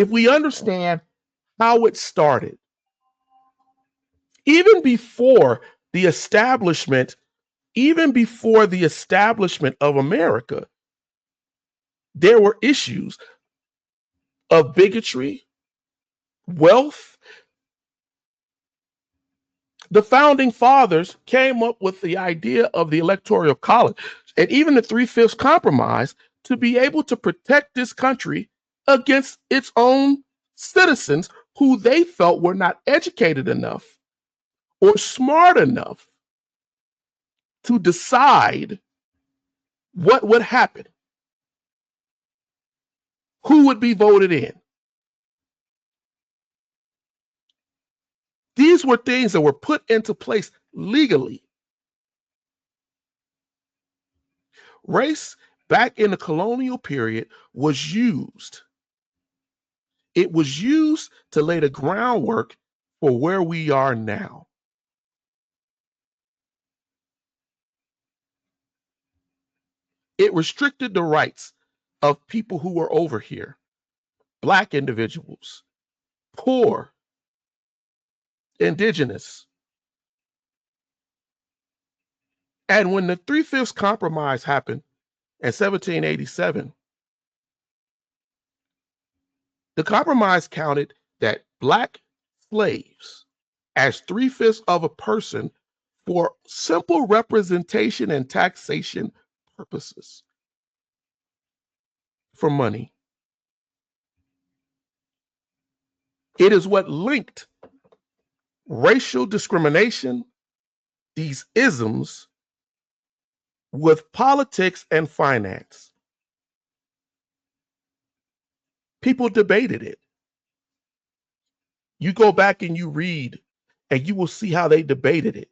if we understand how it started, even before the establishment, even before the establishment of America, there were issues of bigotry, wealth. The founding fathers came up with the idea of the Electoral College and even the Three-Fifths Compromise to be able to protect this country against its own citizens who they felt were not educated enough or smart enough to decide what would happen, who would be voted in. These were things that were put into place legally. Race back in the colonial period was used. It was used to lay the groundwork for where we are now. It restricted the rights of people who were over here, Black individuals, poor, indigenous. And when the Three-Fifths Compromise happened in 1787, the compromise counted that Black slaves as 3/5 of a person for simple representation and taxation purposes for money. It is what linked racial discrimination, these isms, with politics and finance. People debated it. You go back and you read, and you will see how they debated it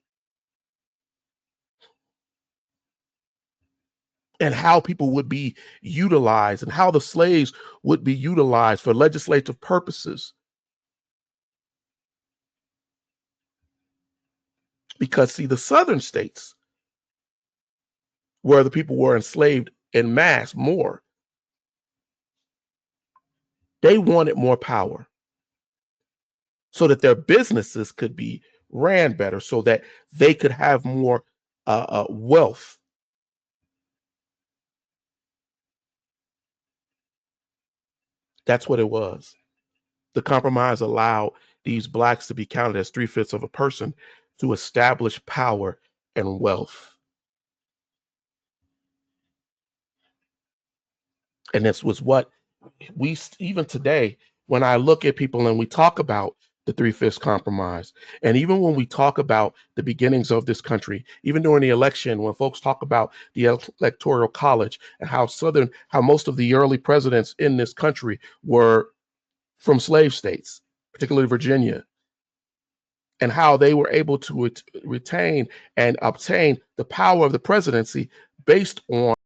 and how people would be utilized and how the slaves would be utilized for legislative purposes. Because, see, the southern states, where the people were enslaved en masse more, they wanted more power so that their businesses could be ran better, so that they could have more wealth. That's what it was. The compromise allowed these Blacks to be counted as 3/5 of a person to establish power and wealth. And this was what we, even today, when I look at people and we talk about the Three-Fifths Compromise, and even when we talk about the beginnings of this country, even during the election, when folks talk about the Electoral College and how most of the early presidents in this country were from slave states, particularly Virginia, and how they were able to retain and obtain the power of the presidency based on